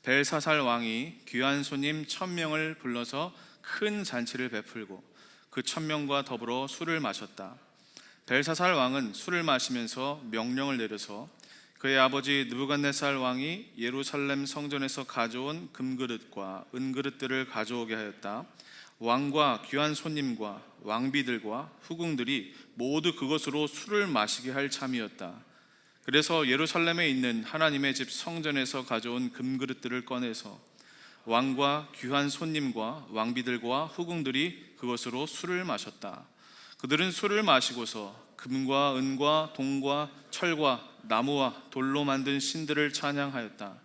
벨사살 왕이 귀한 손님 1000명을 불러서 큰 잔치를 베풀고 그 1000명과 더불어 술을 마셨다. 벨사살 왕은 술을 마시면서 명령을 내려서 그의 아버지 느부갓네살 왕이 예루살렘 성전에서 가져온 금그릇과 은그릇들을 가져오게 하였다. 왕과 귀한 손님과 왕비들과 후궁들이 모두 그것으로 술을 마시게 할 참이었다. 그래서 예루살렘에 있는 하나님의 집 성전에서 가져온 금그릇들을 꺼내서 왕과 귀한 손님과 왕비들과 후궁들이 그것으로 술을 마셨다. 그들은 술을 마시고서 금과 은과 동과 철과 나무와 돌로 만든 신들을 찬양하였다.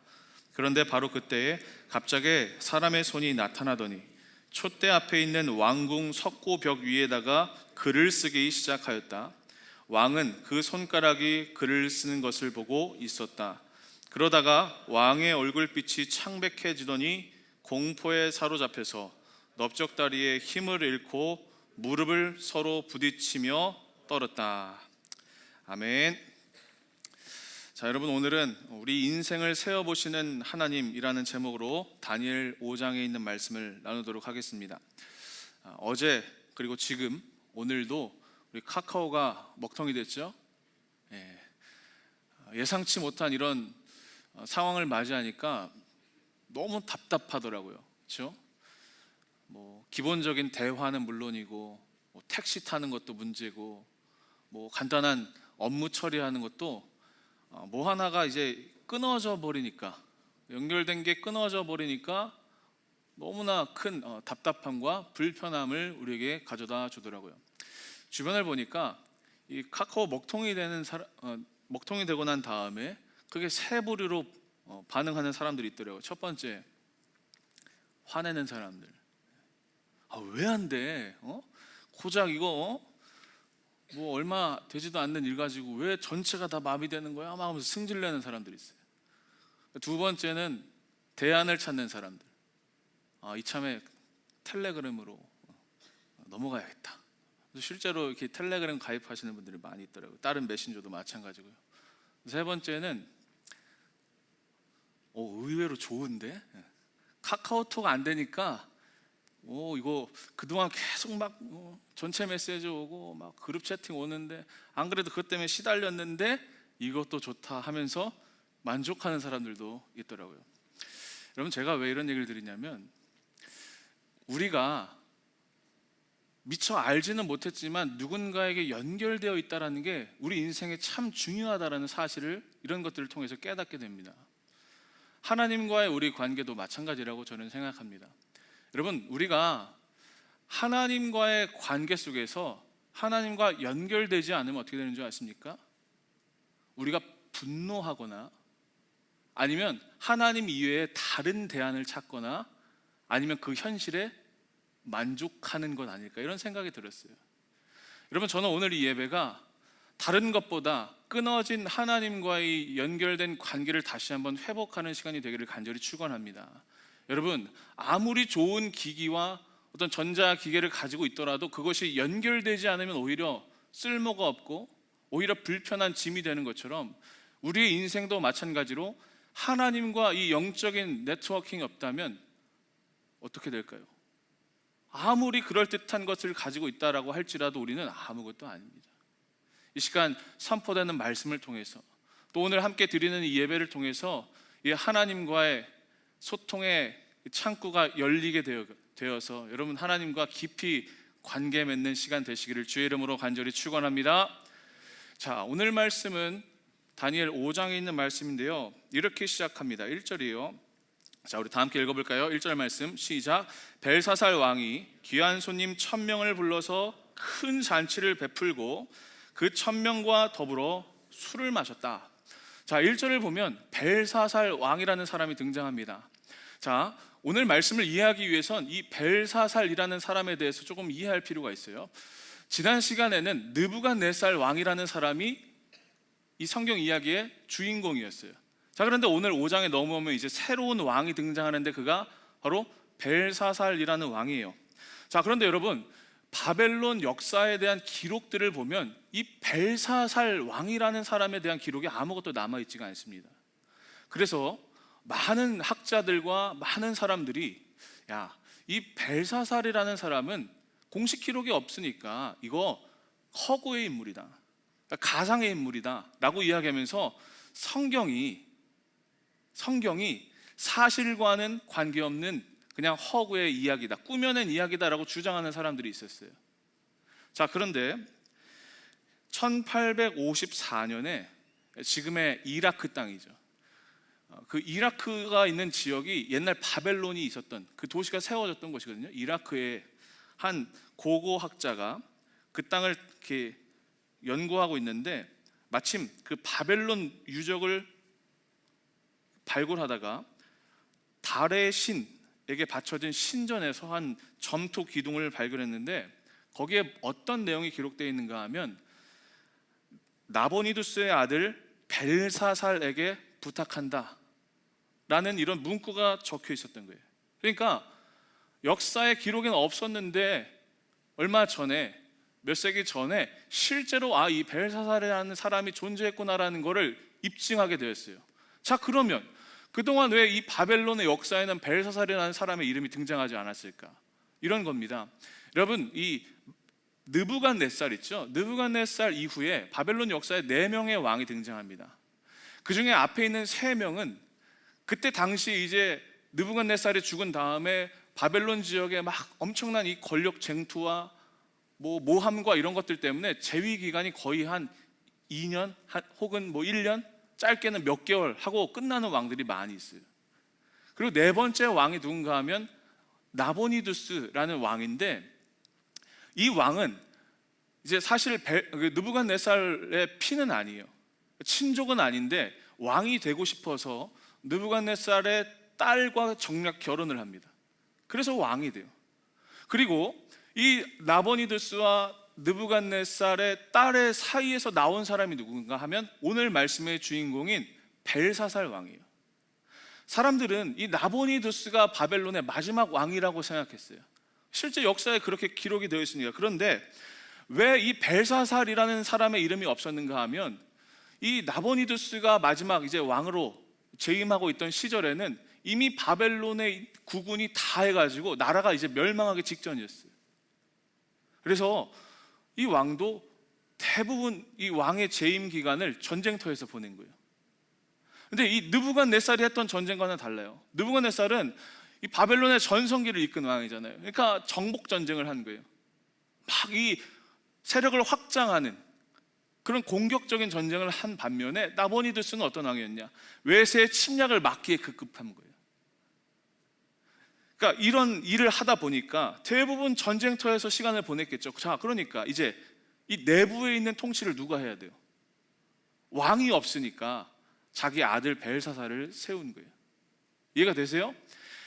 그런데 바로 그때에 갑자기 사람의 손이 나타나더니 촛대 앞에 있는 왕궁 석고벽 위에다가 글을 쓰기 시작하였다. 왕은 그 손가락이 글을 쓰는 것을 보고 있었다. 그러다가 왕의 얼굴빛이 창백해지더니 공포에 사로잡혀서 넓적다리에 힘을 잃고 무릎을 서로 부딪히며 떨었다. 아멘. 자, 여러분, 오늘은 우리 인생을 세워보시는 하나님이라는 제목으로 다니엘 5장에 있는 말씀을 나누도록 하겠습니다. 어제 그리고 지금 오늘도 우리 카카오가 먹통이 됐죠. 예상치 못한 이런 상황을 맞이하니까 너무 답답하더라고요. 그렇죠? 기본적인 대화는 물론이고 택시 타는 것도 문제고 간단한 업무 처리하는 것도 하나가 이제 끊어져 버리니까, 연결된 게 끊어져 버리니까 너무나 큰 답답함과 불편함을 우리에게 가져다 주더라고요. 주변을 보니까 이 카카오 먹통이 되고 난 다음에 그게 세 부류로 반응하는 사람들이 있더라고요. 첫 번째, 화내는 사람들. 왜 안 돼? 고작 이거 얼마 되지도 않는 일 가지고 왜 전체가 다 마비되는 거야? 막 하면서 승질내는 사람들이 있어요. 두 번째는 대안을 찾는 사람들. 이참에 텔레그램으로 넘어가야겠다. 실제로 이렇게 텔레그램 가입하시는 분들이 많이 있더라고요. 다른 메신저도 마찬가지고요. 세 번째는 의외로 좋은데 카카오톡 안 되니까 이거 그동안 계속 막 전체 메시지 오고 막 그룹 채팅 오는데 안 그래도 그것 때문에 시달렸는데 이것도 좋다 하면서 만족하는 사람들도 있더라고요. 여러분, 제가 왜 이런 얘기를 드리냐면, 우리가 미처 알지는 못했지만 누군가에게 연결되어 있다는 게 우리 인생에 참 중요하다는 사실을 이런 것들을 통해서 깨닫게 됩니다. 하나님과의 우리 관계도 마찬가지라고 저는 생각합니다. 여러분, 우리가 하나님과의 관계 속에서 하나님과 연결되지 않으면 어떻게 되는 줄 아십니까? 우리가 분노하거나 아니면 하나님 이외에 다른 대안을 찾거나 아니면 그 현실에 만족하는 건 아닐까, 이런 생각이 들었어요. 여러분, 저는 오늘 이 예배가 다른 것보다 끊어진 하나님과의 연결된 관계를 다시 한번 회복하는 시간이 되기를 간절히 축원합니다. 여러분, 아무리 좋은 기기와 어떤 전자기계를 가지고 있더라도 그것이 연결되지 않으면 오히려 쓸모가 없고 오히려 불편한 짐이 되는 것처럼 우리의 인생도 마찬가지로 하나님과 이 영적인 네트워킹이 없다면 어떻게 될까요? 아무리 그럴듯한 것을 가지고 있다라고 할지라도 우리는 아무것도 아닙니다. 이 시간 선포되는 말씀을 통해서 또 오늘 함께 드리는 이 예배를 통해서 이 하나님과의 소통의 창구가 열리게 되어서 여러분, 하나님과 깊이 관계 맺는 시간 되시기를 주의 이름으로 간절히 축원합니다. 자, 오늘 말씀은 다니엘 5장에 있는 말씀인데요, 이렇게 시작합니다. 1절이에요. 자, 우리 다 함께 읽어볼까요? 1절 말씀 시작. 벨사살 왕이 귀한 손님 1000명을 불러서 큰 잔치를 베풀고 그 1000명과 더불어 술을 마셨다. 자, 1절을 보면 벨사살 왕이라는 사람이 등장합니다. 자, 오늘 말씀을 이해하기 위해선 이 벨사살이라는 사람에 대해서 조금 이해할 필요가 있어요. 지난 시간에는 느부갓네살 왕이라는 사람이 이 성경 이야기의 주인공이었어요. 자, 그런데 오늘 5장에 넘어오면 이제 새로운 왕이 등장하는데 그가 바로 벨사살이라는 왕이에요. 자, 그런데 여러분, 바벨론 역사에 대한 기록들을 보면 이 벨사살 왕이라는 사람에 대한 기록이 아무것도 남아있지가 않습니다. 그래서 많은 학자들과 많은 사람들이 야, 이 벨사살이라는 사람은 공식 기록이 없으니까 이거 허구의 인물이다, 가상의 인물이다 라고 이야기하면서 성경이 사실과는 관계없는 그냥 허구의 이야기다, 꾸며낸 이야기다라고 주장하는 사람들이 있었어요. 자, 그런데 1854년에 지금의 이라크 땅이죠. 그 이라크가 있는 지역이 옛날 바벨론이 있었던 그 도시가 세워졌던 곳이거든요. 이라크의 한 고고학자가 그 땅을 이렇게 연구하고 있는데 마침 그 바벨론 유적을 발굴하다가 달의 신에게 바쳐진 신전에서 한 점토 기둥을 발견했는데 거기에 어떤 내용이 기록되어 있는가 하면 나보니두스의 아들 벨사살에게 부탁한다 라는 이런 문구가 적혀 있었던 거예요. 그러니까 역사의 기록에는 없었는데 얼마 전에, 몇 세기 전에 실제로 이 벨사살이라는 사람이 존재했구나라는 것을 입증하게 되었어요. 자, 그러면 그동안 왜 이 바벨론의 역사에는 벨사살이라는 사람의 이름이 등장하지 않았을까? 이런 겁니다. 여러분, 이 느부갓네살 있죠? 느부갓네살 이후에 바벨론 역사에 4명의 왕이 등장합니다. 그 중에 앞에 있는 3명은 그때 당시 이제 느부갓네살이 죽은 다음에 바벨론 지역에 막 엄청난 이 권력 쟁투와 모함과 이런 것들 때문에 재위 기간이 거의 한 2년 혹은 1년, 짧게는 몇 개월 하고 끝나는 왕들이 많이 있어요. 그리고 4번째 왕이 누군가 하면 나보니두스라는 왕인데 이 왕은 이제 사실 느부갓네살의 피는 아니에요. 친족은 아닌데 왕이 되고 싶어서 느부갓네살의 딸과 정략 결혼을 합니다. 그래서 왕이 돼요. 그리고 이 나보니두스와 느부갓네살의 딸의 사이에서 나온 사람이 누군가 하면 오늘 말씀의 주인공인 벨사살 왕이에요. 사람들은 이 나보니두스가 바벨론의 마지막 왕이라고 생각했어요. 실제 역사에 그렇게 기록이 되어 있으니까. 그런데 왜 이 벨사살이라는 사람의 이름이 없었는가 하면 이 나보니두스가 마지막 이제 왕으로 재임하고 있던 시절에는 이미 바벨론의 국군이 다 해가지고 나라가 이제 멸망하기 직전이었어요. 그래서 이 왕도 대부분 이 왕의 재임 기간을 전쟁터에서 보낸 거예요. 근데 이 느부갓네살이 했던 전쟁과는 달라요. 느부갓네살은 이 바벨론의 전성기를 이끈 왕이잖아요. 그러니까 정복 전쟁을 한 거예요. 막 이 세력을 확장하는 그런 공격적인 전쟁을 한 반면에 나보니두스는 어떤 왕이었냐? 외세의 침략을 막기에 급급한 거예요. 그러니까 이런 일을 하다 보니까 대부분 전쟁터에서 시간을 보냈겠죠. 자, 그러니까 이제 이 내부에 있는 통치를 누가 해야 돼요? 왕이 없으니까 자기 아들 벨사살을 세운 거예요. 이해가 되세요?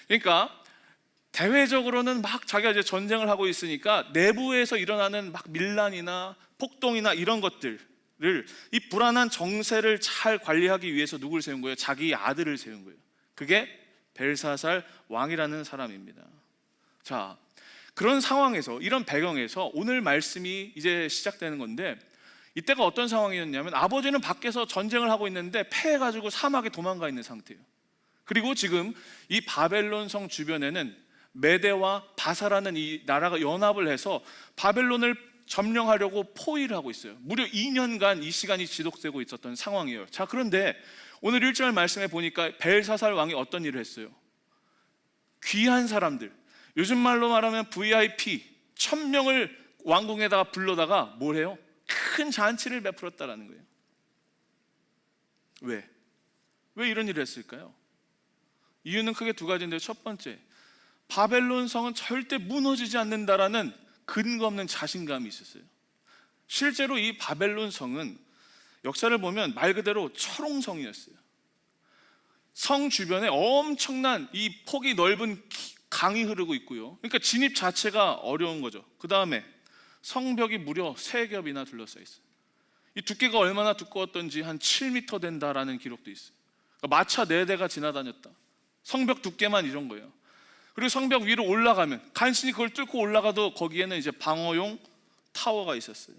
그러니까 대외적으로는 막 자기가 이제 전쟁을 하고 있으니까 내부에서 일어나는 막 밀란이나 폭동이나 이런 것들을, 이 불안한 정세를 잘 관리하기 위해서 누굴 세운 거예요? 자기 아들을 세운 거예요. 그게 벨사살 왕이라는 사람입니다. 자, 그런 상황에서, 이런 배경에서 오늘 말씀이 이제 시작되는 건데, 이때가 어떤 상황이었냐면 아버지는 밖에서 전쟁을 하고 있는데 패해가지고 사막에 도망가 있는 상태예요. 그리고 지금 이 바벨론 성 주변에는 메대와 바사라는 이 나라가 연합을 해서 바벨론을 점령하려고 포위를 하고 있어요. 무려 2년간 이 시간이 지속되고 있었던 상황이에요. 자, 그런데 오늘 1절 말씀에 보니까 벨사살 왕이 어떤 일을 했어요? 귀한 사람들, 요즘 말로 말하면 VIP 1000명을 왕궁에다가 불러다가 뭘 해요? 큰 잔치를 베풀었다라는 거예요. 왜 이런 일을 했을까요? 이유는 크게 2가지인데, 첫 번째, 바벨론 성은 절대 무너지지 않는다라는 근거 없는 자신감이 있었어요. 실제로 이 바벨론 성은 역사를 보면 말 그대로 철옹성이었어요. 성 주변에 엄청난 이 폭이 넓은 강이 흐르고 있고요. 그러니까 진입 자체가 어려운 거죠. 그 다음에 성벽이 무려 3겹이나 둘러싸여 있어요. 이 두께가 얼마나 두꺼웠던지 한 7m 된다라는 기록도 있어요. 그러니까 마차 4대가 지나다녔다. 성벽 두께만 이런 거예요. 그리고 성벽 위로 올라가면 간신히 그걸 뚫고 올라가도 거기에는 이제 방어용 타워가 있었어요.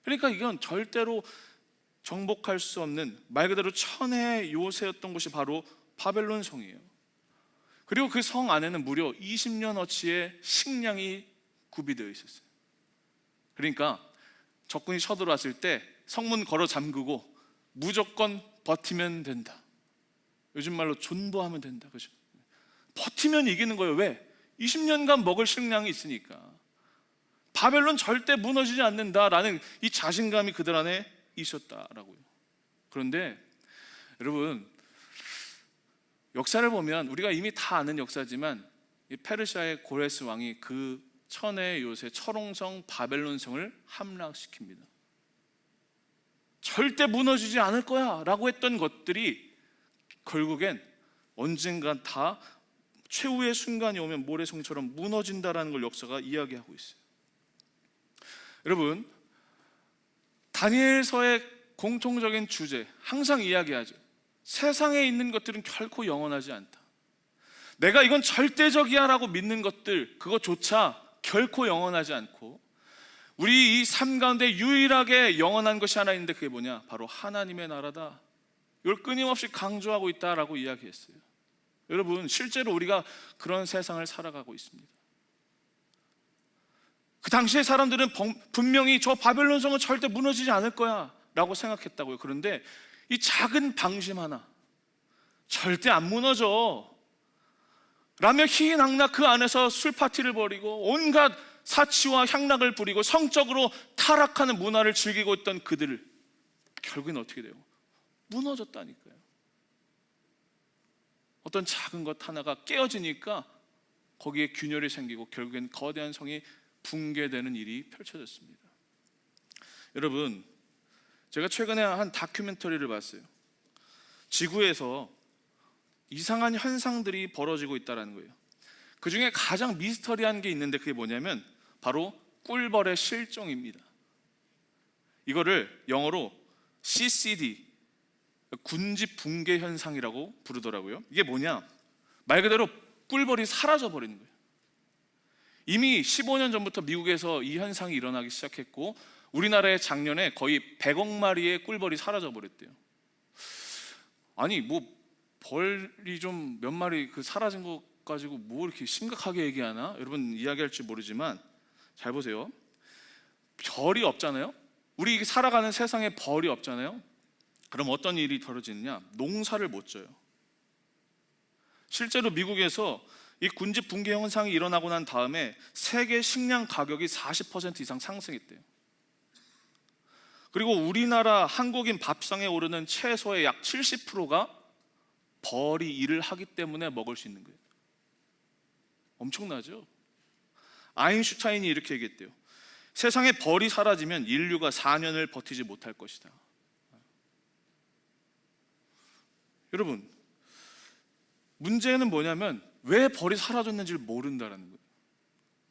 그러니까 이건 절대로 정복할 수 없는 말 그대로 천혜의 요새였던 곳이 바로 바벨론 성이에요. 그리고 그 성 안에는 무려 20년어치의 식량이 구비되어 있었어요. 그러니까 적군이 쳐들어왔을 때 성문 걸어 잠그고 무조건 버티면 된다. 요즘 말로 존버하면 된다. 그죠? 버티면 이기는 거예요. 왜? 20년간 먹을 식량이 있으니까. 바벨론 절대 무너지지 않는다라는 이 자신감이 그들 안에 있었다라고요. 그런데 여러분, 역사를 보면 우리가 이미 다 아는 역사지만 이 페르시아의 고레스 왕이 그 천혜의 요새 철옹성 바벨론성을 함락시킵니다. 절대 무너지지 않을 거야 라고 했던 것들이 결국엔 언젠간 다 최후의 순간이 오면 모래성처럼 무너진다라는 걸 역사가 이야기하고 있어요. 여러분, 다니엘서의 공통적인 주제 항상 이야기하죠. 세상에 있는 것들은 결코 영원하지 않다. 내가 이건 절대적이야 라고 믿는 것들, 그것조차 결코 영원하지 않고, 우리 이 삶 가운데 유일하게 영원한 것이 하나 있는데 그게 뭐냐? 바로 하나님의 나라다. 이걸 끊임없이 강조하고 있다라고 이야기했어요. 여러분, 실제로 우리가 그런 세상을 살아가고 있습니다. 그 당시의 사람들은 분명히 저 바벨론 성은 절대 무너지지 않을 거야 라고 생각했다고요. 그런데 이 작은 방심 하나, 절대 안 무너져 라며 희희낙낙 그 안에서 술 파티를 벌이고 온갖 사치와 향락을 부리고 성적으로 타락하는 문화를 즐기고 있던 그들을 결국엔 어떻게 돼요? 무너졌다니까요. 어떤 작은 것 하나가 깨어지니까 거기에 균열이 생기고 결국엔 거대한 성이 붕괴되는 일이 펼쳐졌습니다. 여러분, 제가 최근에 한 다큐멘터리를 봤어요. 지구에서 이상한 현상들이 벌어지고 있다는 거예요. 그 중에 가장 미스터리한 게 있는데 그게 뭐냐면 바로 꿀벌의 실종입니다. 이거를 영어로 CCD, 군집 붕괴 현상이라고 부르더라고요. 이게 뭐냐? 말 그대로 꿀벌이 사라져 버리는 거예요. 이미 15년 전부터 미국에서 이 현상이 일어나기 시작했고 우리나라에 작년에 거의 100억 마리의 꿀벌이 사라져 버렸대요. 아니 뭐 벌이 좀 몇 마리 그 사라진 것 가지고 뭐 이렇게 심각하게 얘기하나? 여러분 이야기할지 모르지만 잘 보세요. 벌이 없잖아요. 우리 살아가는 세상에 벌이 없잖아요. 그럼 어떤 일이 벌어지느냐? 농사를 못 져요. 실제로 미국에서 이 군집 붕괴 현상이 일어나고 난 다음에 세계 식량 가격이 40% 이상 상승했대요. 그리고 우리나라 한국인 밥상에 오르는 채소의 약 70%가 벌이 일을 하기 때문에 먹을 수 있는 거예요. 엄청나죠? 아인슈타인이 이렇게 얘기했대요. 세상에 벌이 사라지면 인류가 4년을 버티지 못할 것이다. 여러분, 문제는 뭐냐면 왜 벌이 사라졌는지를 모른다는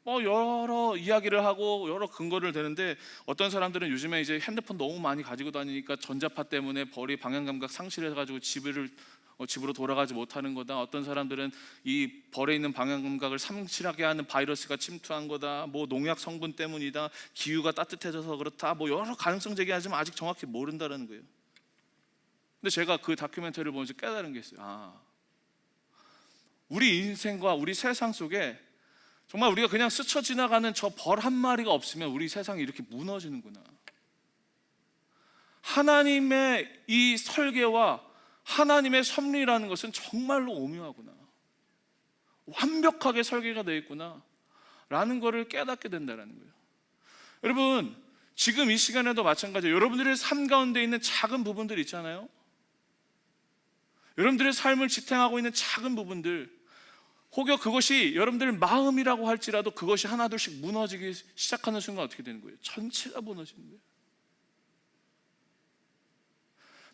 거예요. 여러 이야기를 하고 여러 근거를 대는데 어떤 사람들은 요즘에 이제 핸드폰 너무 많이 가지고 다니니까 전자파 때문에 벌이 방향감각 상실해가지고 집으로 돌아가지 못하는 거다. 어떤 사람들은 이 벌에 있는 방향감각을 상실하게 하는 바이러스가 침투한 거다. 뭐 농약 성분 때문이다. 기후가 따뜻해져서 그렇다. 뭐 여러 가능성 제기하지만 아직 정확히 모른다는 거예요. 근데 제가 그 다큐멘터리를 보면서 깨달은 게 있어요. 우리 인생과 우리 세상 속에 정말 우리가 그냥 스쳐 지나가는 저 벌 한 마리가 없으면 우리 세상이 이렇게 무너지는구나. 하나님의 이 설계와 하나님의 섭리라는 것은 정말로 오묘하구나. 완벽하게 설계가 되어 있구나 라는 것을 깨닫게 된다는 거예요. 여러분, 지금 이 시간에도 마찬가지예요. 여러분들의 삶 가운데 있는 작은 부분들 있잖아요. 여러분들의 삶을 지탱하고 있는 작은 부분들, 혹여 그것이 여러분들 마음이라고 할지라도 그것이 하나둘씩 무너지기 시작하는 순간 어떻게 되는 거예요? 전체가 무너지는 거예요.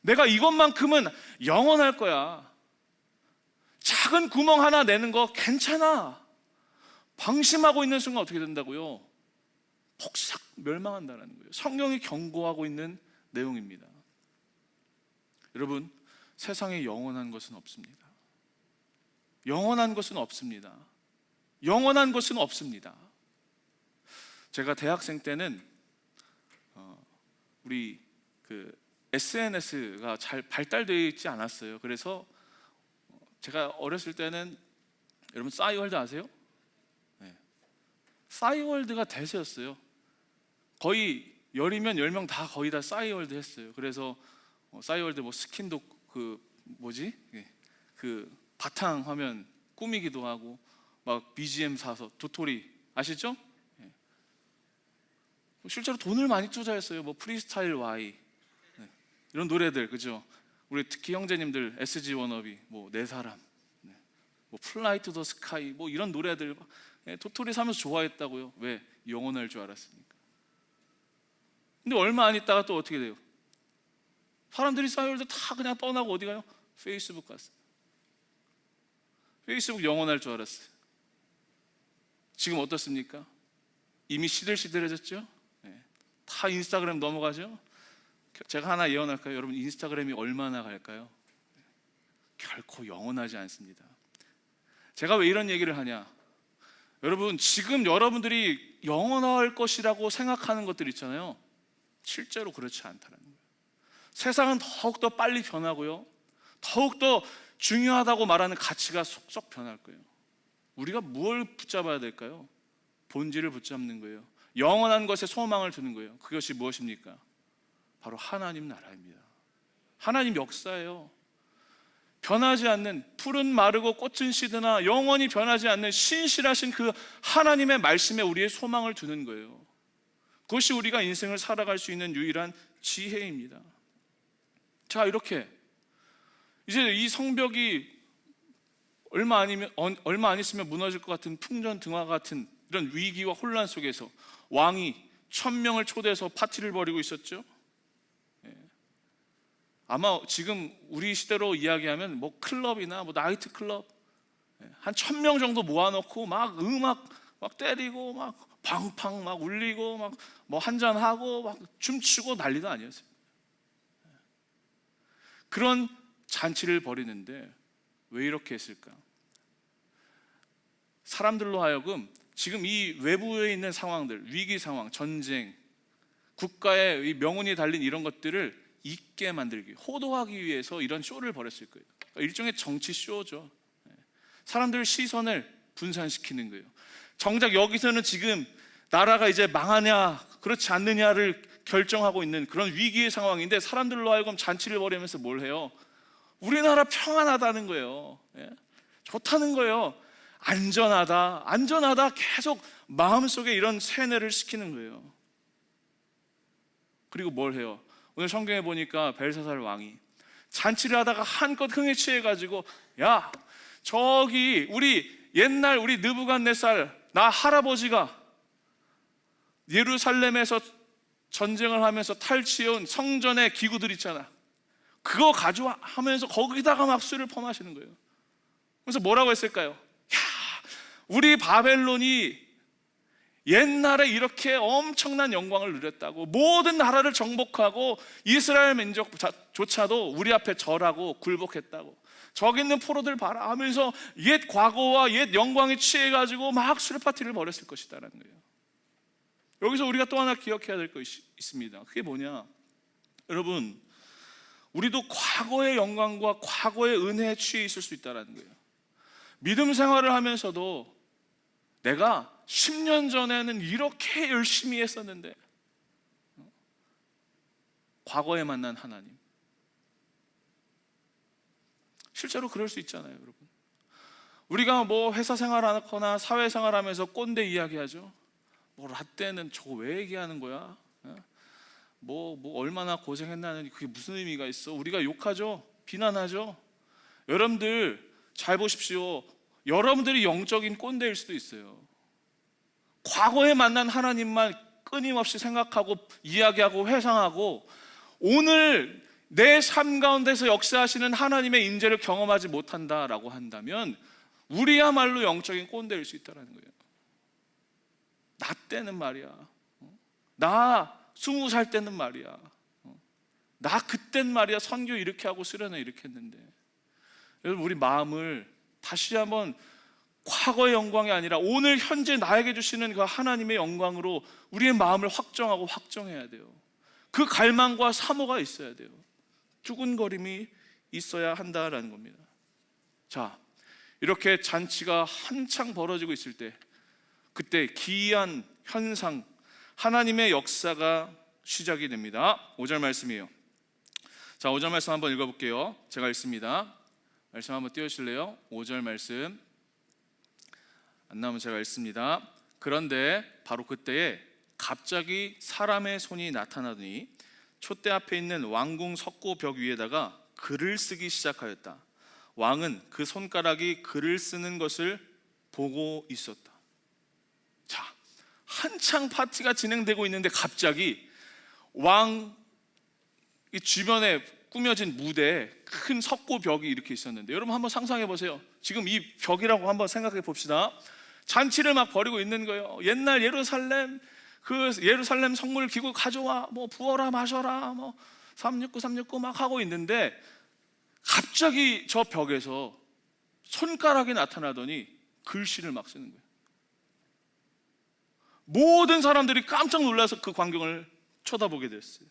내가 이것만큼은 영원할 거야. 작은 구멍 하나 내는 거 괜찮아. 방심하고 있는 순간 어떻게 된다고요? 폭삭 멸망한다는 거예요. 성경이 경고하고 있는 내용입니다. 여러분, 세상에 영원한 것은 없습니다. 영원한 것은 없습니다. 영원한 것은 없습니다. 제가 대학생 때는 우리 SNS가 잘 발달되어 있지 않았어요. 그래서 제가 어렸을 때는, 여러분 싸이월드 아세요? 네. 싸이월드가 대세였어요. 거의 10이면 10명 다 거의 다 싸이월드 했어요. 그래서 싸이월드 뭐 스킨도 그 바탕 화면 꾸미기도 하고 막 BGM 사서 도토리 아시죠? 네. 실제로 돈을 많이 투자했어요. 뭐 프리스타일 Y, 네. 이런 노래들, 그죠? 우리 특히 형제님들 SG 워너비, 뭐 내 사람, 네. 뭐 플라이 투 더 스카이, 뭐 이런 노래들, 네. 도토리 사면서 좋아했다고요. 왜? 영원할 줄 알았으니까. 근데 얼마 안 있다가 또 어떻게 돼요? 사람들이 싸이월드 다 그냥 떠나고 어디 가요? 페이스북 갔어요. 페이스북 영원할 줄 알았어요. 지금 어떻습니까? 이미 시들시들해졌죠? 네. 다 인스타그램 넘어가죠? 제가 하나 예언할까요? 여러분, 인스타그램이 얼마나 갈까요? 결코 영원하지 않습니다. 제가 왜 이런 얘기를 하냐? 여러분, 지금 여러분들이 영원할 것이라고 생각하는 것들 있잖아요. 실제로 그렇지 않다는 거예요. 세상은 더욱더 빨리 변하고요, 더욱더 중요하다고 말하는 가치가 속속 변할 거예요. 우리가 뭘 붙잡아야 될까요? 본질을 붙잡는 거예요. 영원한 것에 소망을 두는 거예요. 그것이 무엇입니까? 바로 하나님 나라입니다. 하나님 역사예요. 변하지 않는, 풀은 마르고 꽃은 시드나 영원히 변하지 않는 신실하신 그 하나님의 말씀에 우리의 소망을 두는 거예요. 그것이 우리가 인생을 살아갈 수 있는 유일한 지혜입니다. 자, 이렇게 이제 이 성벽이 얼마 안 있으면 무너질 것 같은 풍전등화 같은 이런 위기와 혼란 속에서 왕이 1000명을 초대해서 파티를 벌이고 있었죠. 아마 지금 우리 시대로 이야기하면 뭐 클럽이나 뭐 나이트 클럽 한 1000명 정도 모아놓고 막 음악 막 때리고 막 팡팡 막 울리고 막 뭐 한잔하고 막 춤추고 난리도 아니었어요. 그런 잔치를 벌이는데 왜 이렇게 했을까? 사람들로 하여금 지금 이 외부에 있는 상황들, 위기 상황, 전쟁, 국가의 이 명운이 달린 이런 것들을 잊게 만들기, 호도하기 위해서 이런 쇼를 벌였을 거예요. 일종의 정치 쇼죠. 사람들 시선을 분산시키는 거예요. 정작 여기서는 지금 나라가 이제 망하냐 그렇지 않느냐를 결정하고 있는 그런 위기의 상황인데, 사람들로 하여금 잔치를 벌이면서 뭘 해요? 우리나라 평안하다는 거예요. 좋다는 거예요. 안전하다 계속 마음속에 이런 세뇌를 시키는 거예요. 그리고 뭘 해요? 오늘 성경에 보니까 벨사살 왕이 잔치를 하다가 한껏 흥에 취해가지고, 야, 저기 우리 옛날 우리 느부갓네살 나 할아버지가 예루살렘에서 전쟁을 하면서 탈취해온 성전의 기구들 있잖아, 그거 가져하면서 거기다가 막 술을 퍼마시는 거예요. 그래서 뭐라고 했을까요? 야, 우리 바벨론이 옛날에 이렇게 엄청난 영광을 누렸다고, 모든 나라를 정복하고 이스라엘 민족조차도 우리 앞에 절하고 굴복했다고, 저기 있는 포로들 봐라 하면서 옛 과거와 옛 영광에 취해가지고 막 술 파티를 벌였을 것이다라는 거예요. 여기서 우리가 또 하나 기억해야 될 것이 있습니다. 그게 뭐냐? 여러분, 우리도 과거의 영광과 과거의 은혜에 취해 있을 수 있다는 거예요. 믿음 생활을 하면서도 내가 10년 전에는 이렇게 열심히 했었는데, 과거에 만난 하나님, 실제로 그럴 수 있잖아요. 여러분, 우리가 뭐 회사 생활하거나 사회생활 하면서 꼰대 이야기하죠. 뭐 라떼는 저거 왜 얘기하는 거야? 뭐 얼마나 고생했나는 그게 무슨 의미가 있어? 우리가 욕하죠, 비난하죠. 여러분들 잘 보십시오. 여러분들이 영적인 꼰대일 수도 있어요. 과거에 만난 하나님만 끊임없이 생각하고 이야기하고 회상하고, 오늘 내 삶 가운데서 역사하시는 하나님의 인재를 경험하지 못한다라고 한다면 우리야말로 영적인 꼰대일 수 있다는 거예요. 나 때는 말이야, 나 20살 때는 말이야, 나 그땐 말이야 선교 이렇게 하고 수련회 이렇게 했는데. 여러분, 우리 마음을 다시 한번 과거의 영광이 아니라 오늘 현재 나에게 주시는 그 하나님의 영광으로 우리의 마음을 확정하고 확정해야 돼요. 그 갈망과 사모가 있어야 돼요. 두근거림이 있어야 한다라는 겁니다. 자, 이렇게 잔치가 한창 벌어지고 있을 때, 그때 기이한 현상, 하나님의 역사가 시작이 됩니다. 5절 말씀이에요. 자, 5절 말씀 한번 읽어볼게요. 제가 읽습니다. 말씀 한번 띄우실래요? 5절 말씀 안 나오면 제가 읽습니다. 그런데 바로 그때에 갑자기 사람의 손이 나타나더니 촛대 앞에 있는 왕궁 석고 벽 위에다가 글을 쓰기 시작하였다. 왕은 그 손가락이 글을 쓰는 것을 보고 있었다. 자, 한창 파티가 진행되고 있는데 갑자기 왕 이 주변에 꾸며진 무대에 큰 석고 벽이 이렇게 있었는데, 여러분 한번 상상해 보세요. 지금 이 벽이라고 한번 생각해 봅시다. 잔치를 막 벌이고 있는 거예요. 옛날 예루살렘, 그 예루살렘 성물 기구 가져와, 뭐 부어라 마셔라, 뭐 369 막 하고 있는데, 갑자기 저 벽에서 손가락이 나타나더니 글씨를 막 쓰는 거예요. 모든 사람들이 깜짝 놀라서 그 광경을 쳐다보게 됐어요.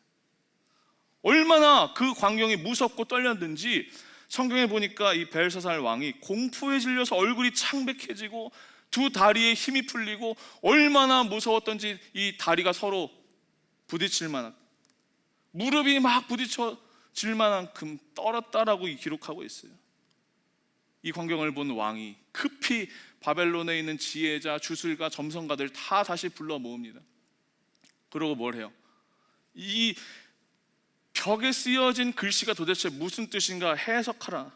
얼마나 그 광경이 무섭고 떨렸는지 성경에 보니까 이 벨사살 왕이 공포에 질려서 얼굴이 창백해지고 두 다리에 힘이 풀리고, 얼마나 무서웠던지 이 다리가 서로 부딪힐 만한, 무릎이 막 부딪혀질 만한큼 떨었다라고 기록하고 있어요. 이 광경을 본 왕이 급히 바벨론에 있는 지혜자, 주술가, 점성가들 다 다시 불러 모읍니다. 그러고 뭘 해요? 이 벽에 쓰여진 글씨가 도대체 무슨 뜻인가 해석하라.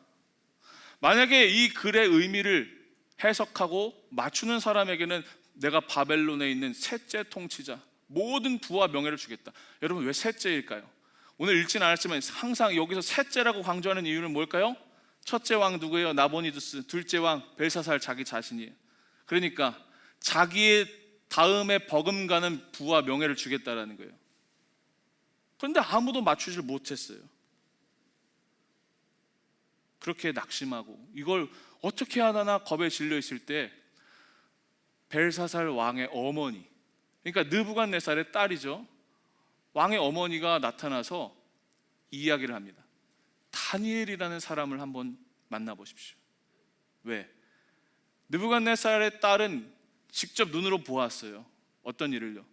만약에 이 글의 의미를 해석하고 맞추는 사람에게는 내가 바벨론에 있는 셋째 통치자, 모든 부와 명예를 주겠다. 여러분, 왜 셋째일까요? 오늘 읽지는 않았지만 항상 여기서 셋째라고 강조하는 이유는 뭘까요? 첫째 왕 누구예요? 나보니두스. 둘째 왕 벨사살 자기 자신이에요. 그러니까 자기의 다음에 버금가는 부와 명예를 주겠다라는 거예요. 그런데 아무도 맞추질 못했어요. 그렇게 낙심하고 이걸 어떻게 하나 겁에 질려 있을 때 벨사살 왕의 어머니, 그러니까 느부갓네살의 딸이죠, 왕의 어머니가 나타나서 이야기를 합니다. 다니엘이라는 사람을 한번 만나보십시오. 왜? 느부갓네살의 딸은 직접 눈으로 보았어요. 어떤 일을요?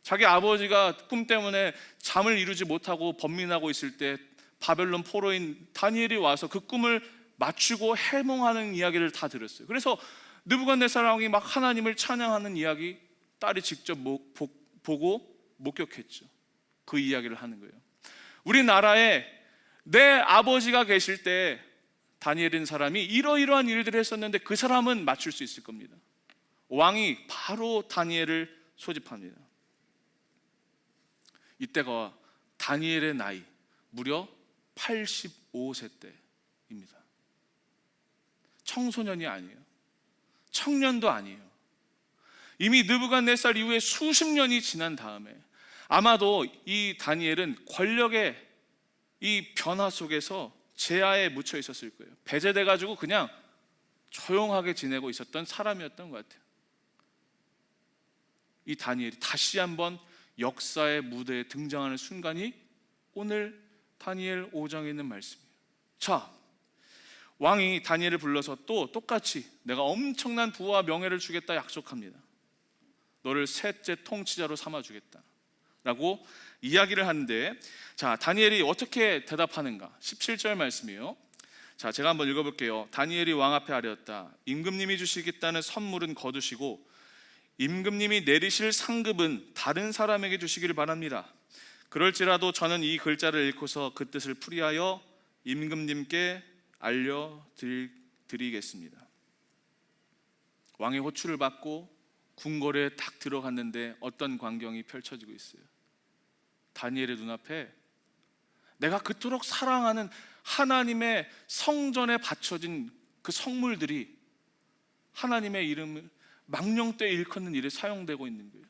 자기 아버지가 꿈 때문에 잠을 이루지 못하고 번민하고 있을 때 바벨론 포로인 다니엘이 와서 그 꿈을 맞추고 해몽하는 이야기를 다 들었어요. 그래서 느부갓네살 왕이 막 하나님을 찬양하는 이야기 딸이 직접 보고 목격했죠. 그 이야기를 하는 거예요. 우리나라에 내 아버지가 계실 때 다니엘인 사람이 이러이러한 일들을 했었는데 그 사람은 맞출 수 있을 겁니다. 왕이 바로 다니엘을 소집합니다. 이때가 다니엘의 나이 무려 85세 때입니다. 청소년이 아니에요. 청년도 아니에요. 이미 느부갓네살 이후에 수십 년이 지난 다음에 아마도 이 다니엘은 권력의 이 변화 속에서 제하에 묻혀 있었을 거예요. 배제돼 가지고 그냥 조용하게 지내고 있었던 사람이었던 것 같아요. 이 다니엘이 다시 한번 역사의 무대에 등장하는 순간이 오늘 다니엘 5장에 있는 말씀이에요. 자, 왕이 다니엘을 불러서 또 똑같이 내가 엄청난 부와 명예를 주겠다 약속합니다. 너를 셋째 통치자로 삼아주겠다 라고 이야기를 하는데, 자, 다니엘이 어떻게 대답하는가? 17절 말씀이에요. 자, 제가 한번 읽어볼게요. 다니엘이 왕 앞에 아뢰었다. 임금님이 주시겠다는 선물은 거두시고 임금님이 내리실 상급은 다른 사람에게 주시기를 바랍니다. 그럴지라도 저는 이 글자를 읽고서 그 뜻을 풀이하여 임금님께 알려드리겠습니다. 왕의 호출을 받고 궁궐에 딱 들어갔는데 어떤 광경이 펼쳐지고 있어요? 다니엘의 눈앞에 내가 그토록 사랑하는 하나님의 성전에 바쳐진 그 성물들이 하나님의 이름을 망령되이 일컫는 일에 사용되고 있는 거예요.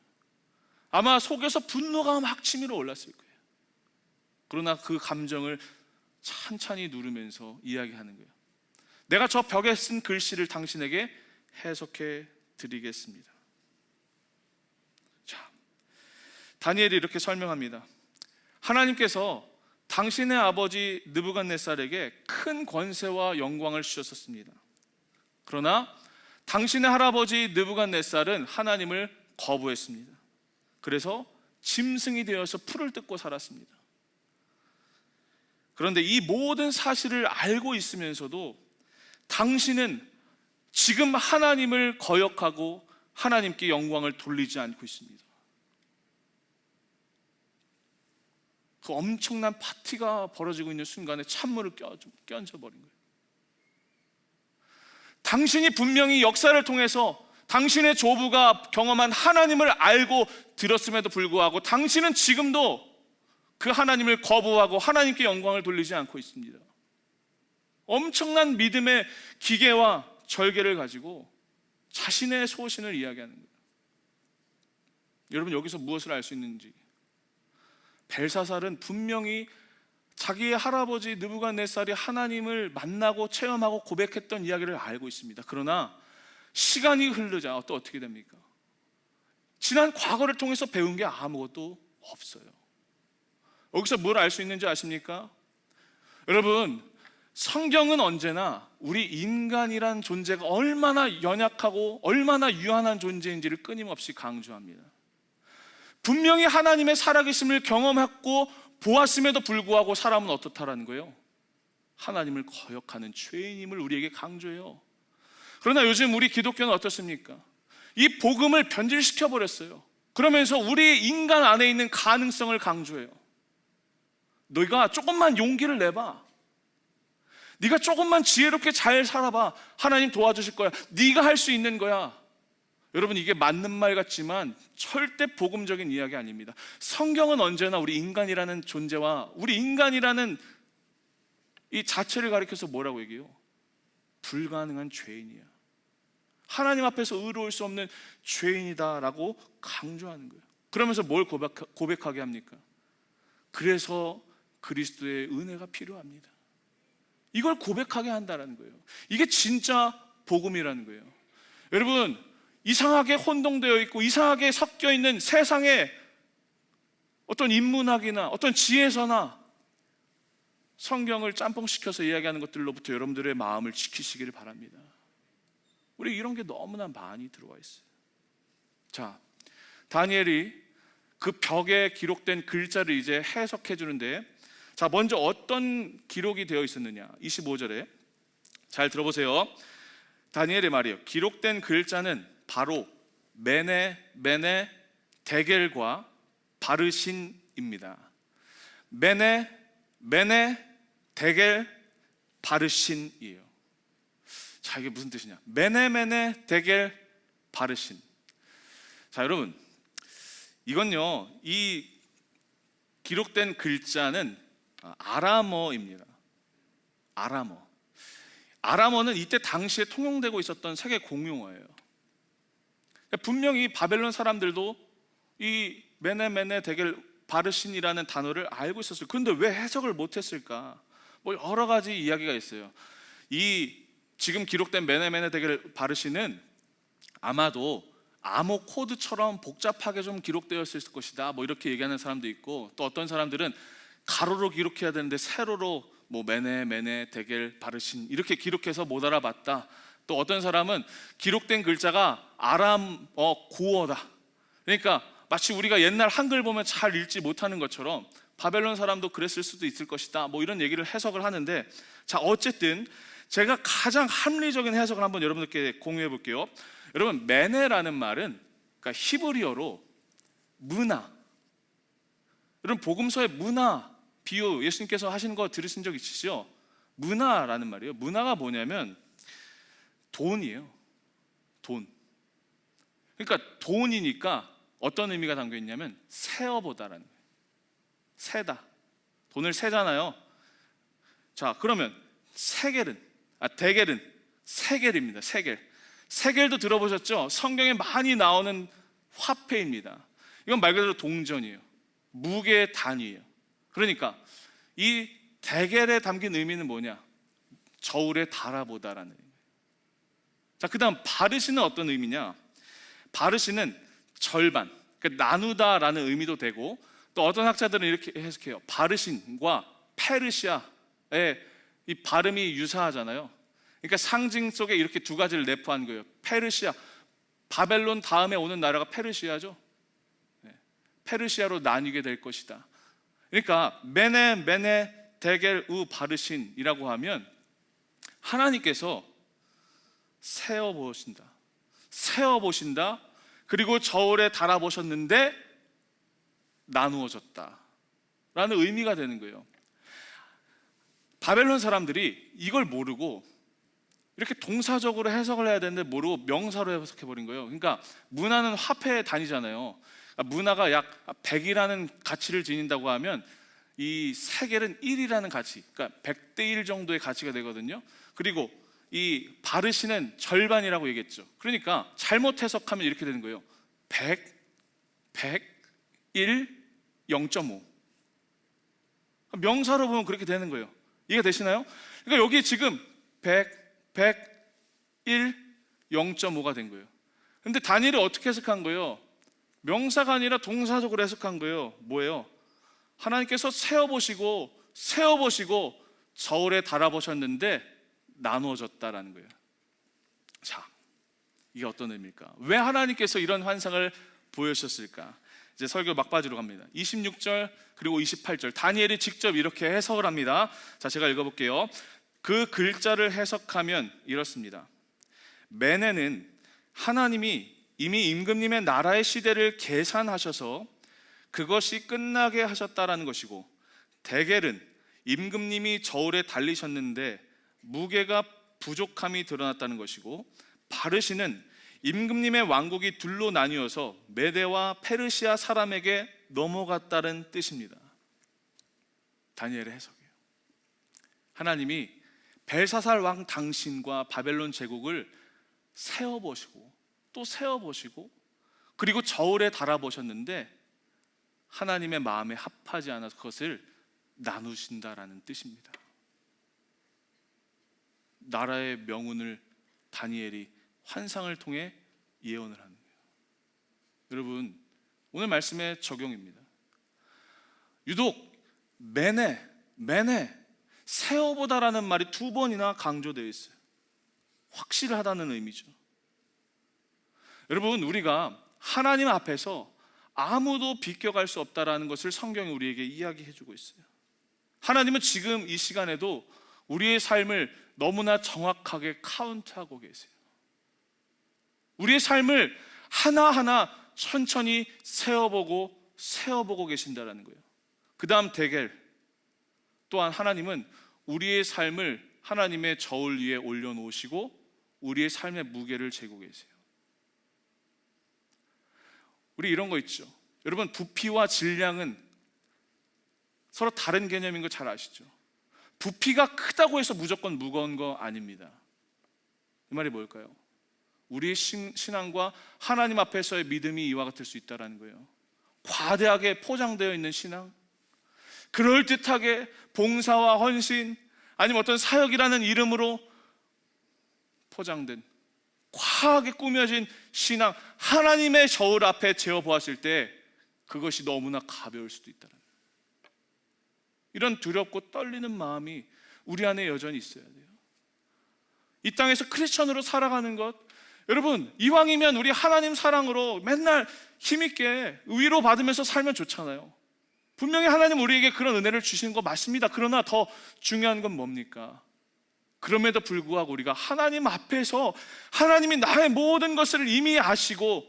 아마 속에서 분노가 막 치밀어 올랐을 거예요. 그러나 그 감정을 찬찬히 누르면서 이야기하는 거예요. 내가 저 벽에 쓴 글씨를 당신에게 해석해 드리겠습니다. 자, 다니엘이 이렇게 설명합니다. 하나님께서 당신의 아버지 느부갓네살에게 큰 권세와 영광을 주셨었습니다. 그러나 당신의 할아버지 느부갓네살은 하나님을 거부했습니다. 그래서 짐승이 되어서 풀을 뜯고 살았습니다. 그런데 이 모든 사실을 알고 있으면서도 당신은 지금 하나님을 거역하고 하나님께 영광을 돌리지 않고 있습니다. 그 엄청난 파티가 벌어지고 있는 순간에 찬물을 끼얹어버린 거예요. 당신이 분명히 역사를 통해서 당신의 조부가 경험한 하나님을 알고 들었음에도 불구하고 당신은 지금도 그 하나님을 거부하고 하나님께 영광을 돌리지 않고 있습니다. 엄청난 믿음의 기계와 절개를 가지고 자신의 소신을 이야기하는 거예요. 여러분, 여기서 무엇을 알 수 있는지, 벨사살은 분명히 자기의 할아버지 느부갓네살이 하나님을 만나고 체험하고 고백했던 이야기를 알고 있습니다. 그러나 시간이 흐르자 또 어떻게 됩니까? 지난 과거를 통해서 배운 게 아무것도 없어요. 여기서 뭘 알 수 있는지 아십니까? 여러분, 성경은 언제나 우리 인간이란 존재가 얼마나 연약하고 얼마나 유한한 존재인지를 끊임없이 강조합니다. 분명히 하나님의 살아계심을 경험했고 보았음에도 불구하고 사람은 어떻다라는 거예요? 하나님을 거역하는 죄인임을 우리에게 강조해요. 그러나 요즘 우리 기독교는 어떻습니까? 이 복음을 변질시켜 버렸어요. 그러면서 우리 인간 안에 있는 가능성을 강조해요. 너희가 조금만 용기를 내봐. 네가 조금만 지혜롭게 잘 살아봐. 하나님 도와주실 거야. 네가 할 수 있는 거야. 여러분, 이게 맞는 말 같지만 절대 복음적인 이야기 아닙니다. 성경은 언제나 우리 인간이라는 존재와 우리 인간이라는 이 자체를 가리켜서 뭐라고 얘기해요? 불가능한 죄인이야. 하나님 앞에서 의로울 수 없는 죄인이다라고 강조하는 거예요. 그러면서 뭘 고백하게 합니까? 그래서 그리스도의 은혜가 필요합니다. 이걸 고백하게 한다는 거예요. 이게 진짜 복음이라는 거예요. 여러분, 이상하게 혼동되어 있고 이상하게 섞여 있는 세상의 어떤 인문학이나 어떤 지혜서나 성경을 짬뽕시켜서 이야기하는 것들로부터 여러분들의 마음을 지키시기를 바랍니다. 우리 이런 게 너무나 많이 들어와 있어요. 자, 다니엘이 그 벽에 기록된 글자를 이제 해석해 주는데, 자, 먼저 어떤 기록이 되어 있었느냐? 25절에 잘 들어보세요. 다니엘의 말이에요. 기록된 글자는 바로 메네 데겔과 바르신입니다. 메네 데겔 바르신이에요. 자, 이게 무슨 뜻이냐? 메네 데겔 바르신. 자, 여러분, 이건요, 이 기록된 글자는 아람어입니다. 아람어는 이때 당시에 통용되고 있었던 세계 공용어예요. 분명히 바벨론 사람들도 이 메네 데겔 바르신이라는 단어를 알고 있었어요. 그런데 왜 해석을 못했을까? 뭐 여러 가지 이야기가 있어요. 이 지금 기록된 메네 데겔 바르신은 아마도 암호 코드처럼 복잡하게 좀 기록되었을 것이다, 뭐 이렇게 얘기하는 사람도 있고, 또 어떤 사람들은 가로로 기록해야 되는데 세로로 뭐 메네 데겔 바르신 이렇게 기록해서 못 알아봤다. 또 어떤 사람은 기록된 글자가 아람어 고어다. 그러니까 마치 우리가 옛날 한글 보면 잘 읽지 못하는 것처럼 바벨론 사람도 그랬을 수도 있을 것이다, 뭐 이런 얘기를 해석을 하는데, 자, 어쨌든 제가 가장 합리적인 해석을 한번 여러분들께 공유해 볼게요. 여러분, 메네라는 말은 그러니까 히브리어로 문화. 여러분, 복음서의 문화 비유 예수님께서 하시는 거 들으신 적 있으시죠? 문화라는 말이에요. 문화가 뭐냐면 돈이에요. 돈. 그러니까 돈이니까 어떤 의미가 담겨 있냐면 세어보다라는 거예요. 세다. 돈을 세잖아요. 자, 그러면 데겔은 세겔입니다. 세겔도 들어보셨죠? 성경에 많이 나오는 화폐입니다. 이건 말 그대로 동전이에요. 무게의 단위예요. 그러니까 이 데겔에 담긴 의미는 뭐냐? 저울에 달아보다라는 의미예요. 자, 그 다음 바르신은 어떤 의미냐? 바르신은 절반, 그러니까 나누다라는 의미도 되고, 또 또 어떤 학자들은 이렇게 해석해요. 바르신과 페르시아의 이 발음이 유사하잖아요. 그러니까 상징 속에 이렇게 두 가지를 내포한 거예요. 페르시아, 바벨론 다음에 오는 나라가 페르시아죠. 페르시아로 나뉘게 될 것이다. 그러니까 메네 데겔 우 바르신이라고 하면 하나님께서 세어보신다, 그리고 저울에 달아보셨는데 나누어졌다 라는 의미가 되는 거예요. 바벨론 사람들이 이걸 모르고 이렇게 동사적으로 해석을 해야 되는데 모르고 명사로 해석해버린 거예요. 그러니까 문화는 화폐 단위잖아요. 문화가 약 100이라는 가치를 지닌다고 하면 이 세겔은 1이라는 가치, 그러니까 100대 1 정도의 가치가 되거든요. 그리고 이 바르시는 절반이라고 얘기했죠. 그러니까 잘못 해석하면 이렇게 되는 거예요. 100, 1, 0.5. 명사로 보면 그렇게 되는 거예요. 이해가 되시나요? 그러니까 여기 지금 1, 0.5가 된 거예요. 근데 다니엘이 어떻게 해석한 거예요? 명사가 아니라 동사적으로 해석한 거예요. 뭐예요? 하나님께서 세어보시고 저울에 달아보셨는데 나누어졌다라는 거예요. 자, 이게 어떤 의미일까? 왜 하나님께서 이런 환상을 보여주셨을까? 이제 설교 막바지로 갑니다. 26절 그리고 28절 다니엘이 직접 이렇게 해석을 합니다. 자, 제가 읽어볼게요. 그 글자를 해석하면 이렇습니다. 메네는 하나님이 이미 임금님의 나라의 시대를 계산하셔서 그것이 끝나게 하셨다라는 것이고, 데겔은 임금님이 저울에 달리셨는데 무게가 부족함이 드러났다는 것이고, 바르시는 임금님의 왕국이 둘로 나뉘어서 메대와 페르시아 사람에게 넘어갔다는 뜻입니다. 다니엘의 해석이에요. 하나님이 벨사살 왕 당신과 바벨론 제국을 세어보시고 또 세어보시고 그리고 저울에 달아보셨는데 하나님의 마음에 합하지 않아서 그것을 나누신다라는 뜻입니다. 나라의 명운을 다니엘이 환상을 통해 예언을 하는 거예요. 여러분, 오늘 말씀의 적용입니다. 유독 메네 세어보다라는 말이 2번이나 강조되어 있어요. 확실하다는 의미죠. 여러분, 우리가 하나님 앞에서 아무도 비껴갈 수 없다라는 것을 성경이 우리에게 이야기해주고 있어요. 하나님은 지금 이 시간에도 우리의 삶을 너무나 정확하게 카운트하고 계세요. 우리의 삶을 하나하나 천천히 세어보고 계신다라는 거예요. 그 다음 데겔, 또한 하나님은 우리의 삶을 하나님의 저울 위에 올려놓으시고 우리의 삶의 무게를 재고 계세요. 우리 이런 거 있죠. 여러분, 부피와 질량은 서로 다른 개념인 거 잘 아시죠? 부피가 크다고 해서 무조건 무거운 거 아닙니다. 이 말이 뭘까요? 우리의 신앙과 하나님 앞에서의 믿음이 이와 같을 수 있다는 거예요. 과대하게 포장되어 있는 신앙, 그럴듯하게 봉사와 헌신, 아니면 어떤 사역이라는 이름으로 포장된 과하게 꾸며진 신앙, 하나님의 저울 앞에 재어보았을 때 그것이 너무나 가벼울 수도 있다는 거예요. 이런 두렵고 떨리는 마음이 우리 안에 여전히 있어야 돼요. 이 땅에서 크리스천으로 살아가는 것, 여러분, 이왕이면 우리 하나님 사랑으로 맨날 힘있게 위로받으면서 살면 좋잖아요. 분명히 하나님 우리에게 그런 은혜를 주시는 거 맞습니다. 그러나 더 중요한 건 뭡니까? 그럼에도 불구하고 우리가 하나님 앞에서 하나님이 나의 모든 것을 이미 아시고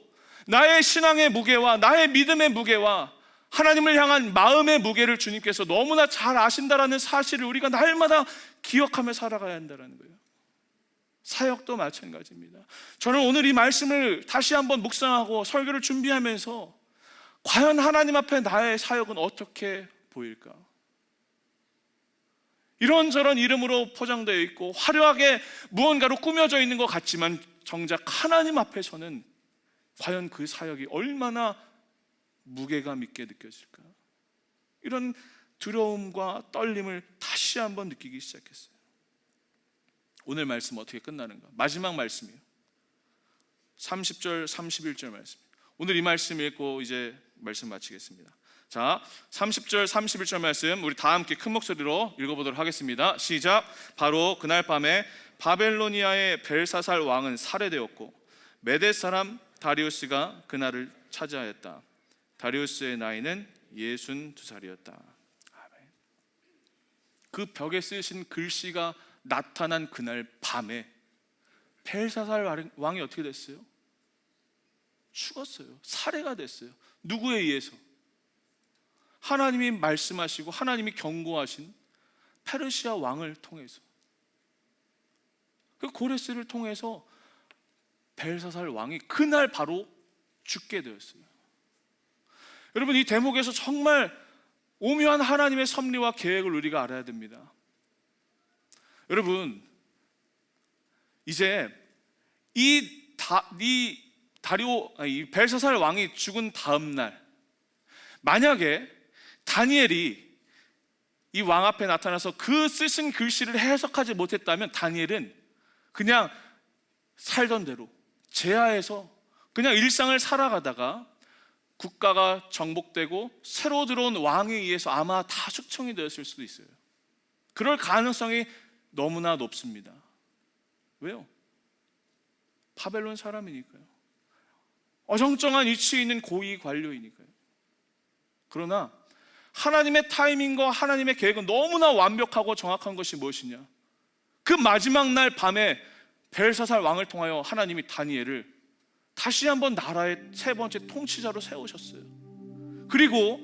나의 신앙의 무게와 나의 믿음의 무게와 하나님을 향한 마음의 무게를 주님께서 너무나 잘 아신다라는 사실을 우리가 날마다 기억하며 살아가야 한다는 거예요. 사역도 마찬가지입니다. 저는 오늘 이 말씀을 다시 한번 묵상하고 설교를 준비하면서 과연 하나님 앞에 나의 사역은 어떻게 보일까? 이런저런 이름으로 포장되어 있고 화려하게 무언가로 꾸며져 있는 것 같지만 정작 하나님 앞에서는 과연 그 사역이 얼마나 무게감 있게 느껴질까? 이런 두려움과 떨림을 다시 한번 느끼기 시작했어요. 오늘 말씀 어떻게 끝나는가? 마지막 말씀이에요. 30절 31절 말씀. 오늘 이 말씀 읽고 이제 말씀 마치겠습니다. 자, 30절 31절 말씀 우리 다 함께 큰 목소리로 읽어보도록 하겠습니다. 시작. 바로 그날 밤에 바벨로니아의 벨사살 왕은 살해되었고 메대 사람 다리우스가 그날을 차지하였다. 다리우스의 나이는 62살이었다. 그 벽에 쓰신 글씨가 나타난 그날 밤에 벨사살 왕이 어떻게 됐어요? 죽었어요. 살해가 됐어요. 누구에 의해서? 하나님이 말씀하시고 하나님이 경고하신 페르시아 왕을 통해서, 그 고레스를 통해서 벨사살 왕이 그날 바로 죽게 되었어요. 여러분, 이 대목에서 정말 오묘한 하나님의 섭리와 계획을 우리가 알아야 됩니다. 여러분, 이제 이 벨사살 왕이 죽은 다음 날, 만약에 다니엘이 이 왕 앞에 나타나서 그 쓰신 글씨를 해석하지 못했다면 다니엘은 그냥 살던 대로 제하에서 그냥 일상을 살아가다가 국가가 정복되고 새로 들어온 왕에 의해서 아마 다 숙청이 되었을 수도 있어요. 그럴 가능성이 너무나 높습니다. 왜요? 바벨론 사람이니까요. 어정쩡한 위치에 있는 고위 관료이니까요. 그러나 하나님의 타이밍과 하나님의 계획은 너무나 완벽하고 정확한 것이 무엇이냐? 그 마지막 날 밤에 벨사살 왕을 통하여 하나님이 다니엘을 다시 한번 나라의 세 번째 통치자로 세우셨어요. 그리고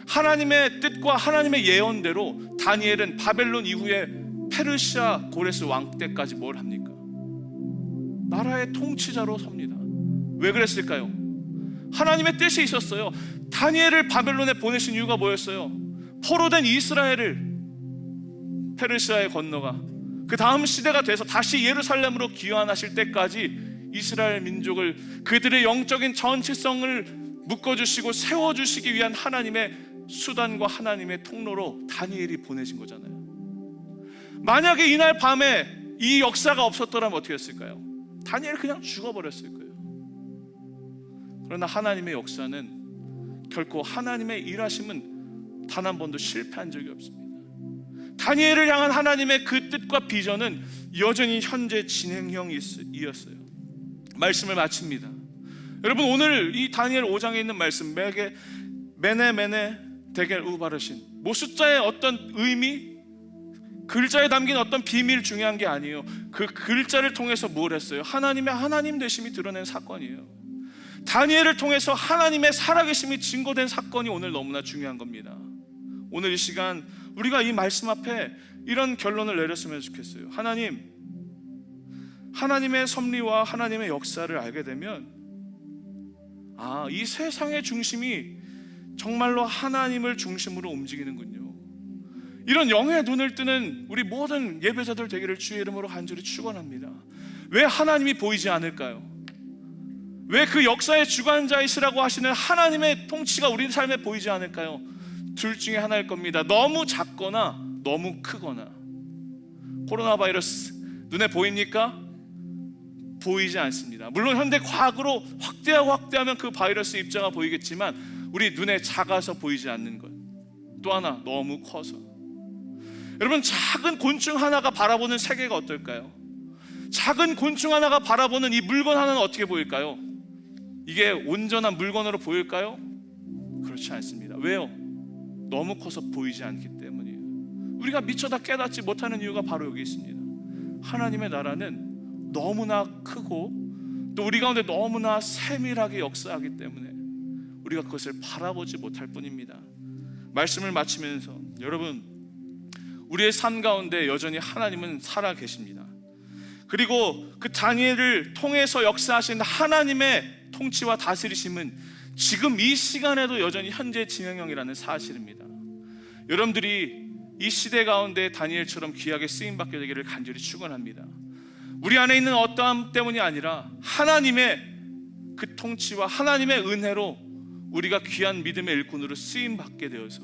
하나님의 뜻과 하나님의 예언대로 다니엘은 바벨론 이후에 페르시아 고레스 왕 때까지 뭘 합니까? 나라의 통치자로 섭니다. 왜 그랬을까요? 하나님의 뜻이 있었어요. 다니엘을 바벨론에 보내신 이유가 뭐였어요? 포로된 이스라엘을 페르시아에 건너가 그 다음 시대가 돼서 다시 예루살렘으로 귀환하실 때까지 이스라엘 민족을 그들의 영적인 전체성을 묶어주시고 세워주시기 위한 하나님의 수단과 하나님의 통로로 다니엘이 보내신 거잖아요. 만약에 이날 밤에 이 역사가 없었더라면 어떻게 했을까요? 다니엘 그냥 죽어버렸을 거예요. 그러나 하나님의 역사는 결코 하나님의 일하심은 단 한 번도 실패한 적이 없습니다. 다니엘을 향한 하나님의 그 뜻과 비전은 여전히 현재 진행형이었어요. 말씀을 마칩니다. 여러분, 오늘 이 다니엘 5장에 있는 말씀 메네 데겔 우바르신 뭐 숫자의 어떤 의미, 글자에 담긴 어떤 비밀 중요한 게 아니에요. 그 글자를 통해서 뭘 했어요? 하나님의 하나님 되심이 드러낸 사건이에요. 다니엘을 통해서 하나님의 살아계심이 증거된 사건이 오늘 너무나 중요한 겁니다. 오늘 이 시간 우리가 이 말씀 앞에 이런 결론을 내렸으면 좋겠어요. 하나님의 섭리와 하나님의 역사를 알게 되면 이 세상의 중심이 정말로 하나님을 중심으로 움직이는군요. 이런 영의 눈을 뜨는 우리 모든 예배자들 되기를 주의 이름으로 간절히 축원합니다. 왜 하나님이 보이지 않을까요? 왜 그 역사의 주관자이시라고 하시는 하나님의 통치가 우리 삶에 보이지 않을까요? 둘 중에 하나일 겁니다. 너무 작거나 너무 크거나. 코로나 바이러스 눈에 보입니까? 보이지 않습니다. 물론 현대 과학으로 확대하면 그 바이러스 입자가 보이겠지만 우리 눈에 작아서 보이지 않는 것. 또 하나, 너무 커서. 여러분, 작은 곤충 하나가 바라보는 세계가 어떨까요? 작은 곤충 하나가 바라보는 이 물건 하나는 어떻게 보일까요? 이게 온전한 물건으로 보일까요? 그렇지 않습니다. 왜요? 너무 커서 보이지 않기 때문이에요. 우리가 미처 다 깨닫지 못하는 이유가 바로 여기 있습니다. 하나님의 나라는 너무나 크고 또 우리 가운데 너무나 세밀하게 역사하기 때문에 우리가 그것을 바라보지 못할 뿐입니다. 말씀을 마치면서 여러분, 우리의 삶 가운데 여전히 하나님은 살아 계십니다. 그리고 그 다니엘을 통해서 역사하신 하나님의 통치와 다스리심은 지금 이 시간에도 여전히 현재 진행형이라는 사실입니다. 여러분들이 이 시대 가운데 다니엘처럼 귀하게 쓰임받게 되기를 간절히 축원합니다. 우리 안에 있는 어떠함 때문이 아니라 하나님의 그 통치와 하나님의 은혜로 우리가 귀한 믿음의 일꾼으로 쓰임받게 되어서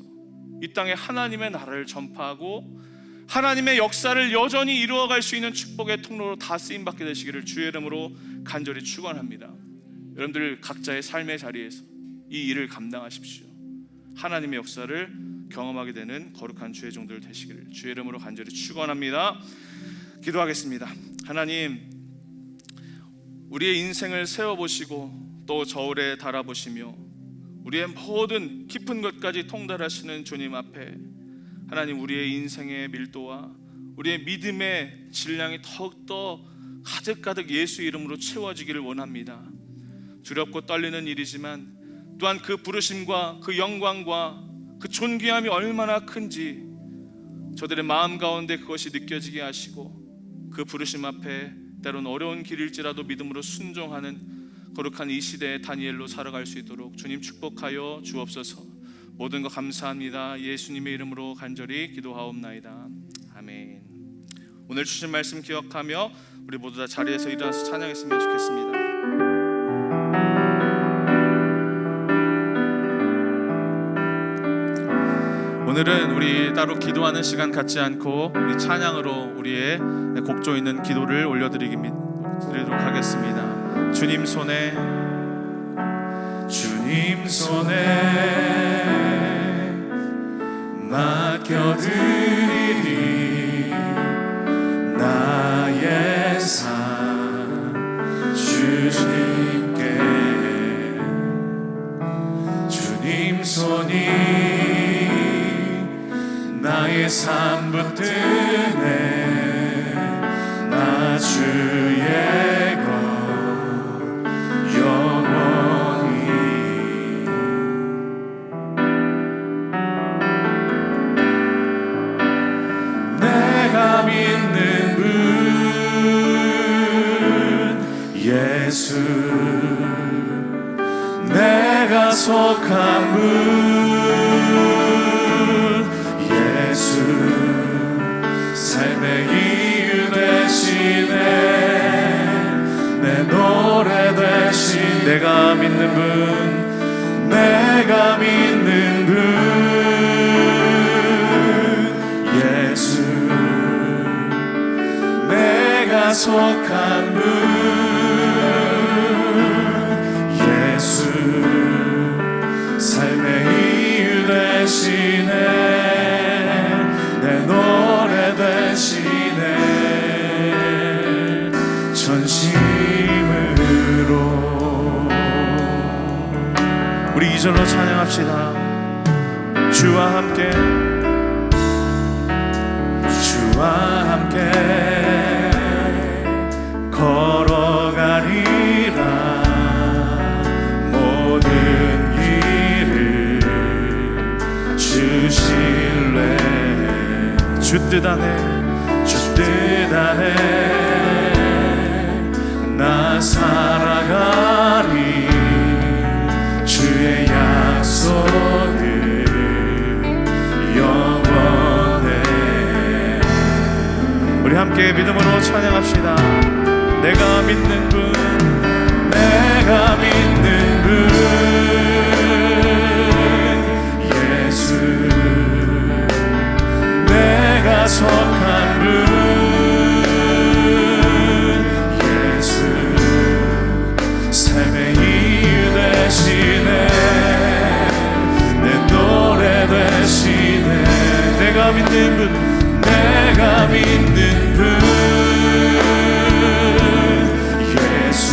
이 땅에 하나님의 나라를 전파하고 하나님의 역사를 여전히 이루어갈 수 있는 축복의 통로로 다 쓰임받게 되시기를 주의 이름으로 간절히 축원합니다. 여러분들 각자의 삶의 자리에서 이 일을 감당하십시오. 하나님의 역사를 경험하게 되는 거룩한 주의 종들 되시기를 주의 이름으로 간절히 축원합니다. 기도하겠습니다. 하나님, 우리의 인생을 세워보시고 또 저울에 달아보시며 우리의 모든 깊은 것까지 통달하시는 주님 앞에 하나님, 우리의 인생의 밀도와 우리의 믿음의 질량이 더욱더 가득가득 예수 이름으로 채워지기를 원합니다. 두렵고 떨리는 일이지만 또한 그 부르심과 그 영광과 그 존귀함이 얼마나 큰지 저들의 마음 가운데 그것이 느껴지게 하시고 그 부르심 앞에 때론 어려운 길일지라도 믿음으로 순종하는 거룩한 이 시대의 다니엘로 살아갈 수 있도록 주님 축복하여 주옵소서. 모든 것 감사합니다. 예수님의 이름으로 간절히 기도하옵나이다. 아멘. 오늘 주신 말씀 기억하며 우리 모두 다 자리에서 일어나서 찬양했으면 좋겠습니다. 오늘은 우리 따로 기도하는 시간 갖지 않고 우리 찬양으로 우리의 곡조 있는 기도를 올려드리도록 하겠습니다. 주님 손에 맡겨드리리 나의 삶 주님께. 주님 손이 나의 삶 붙드네. 나 주의 것 영원히. 내가 믿는 분 예수, 내가 속한 분 예수, 삶의 이유 되시네. 내 노래 대신 내가 믿는 분, 내가 믿는 분 예수, 내가 속한 분 예수, 삶의 이유 되시네. 내 노래 되시네. 전심으로 우리 2절로 찬양합시다. 주와 함께, 주와 함께 걸어가리라. 모든 길을 주실래. 주 뜻 안에, 주 뜻 안에 나 살아가리. 주의 약속은 영원해. 우리 함께 믿음으로 찬양합시다. 내가 믿는 분, 내가 믿는 분 예수, 내가 속한 분 예수, 삶의 이유 되시네. 내 노래 되시네. 내가 믿는 분, 내가 믿는 분 예수,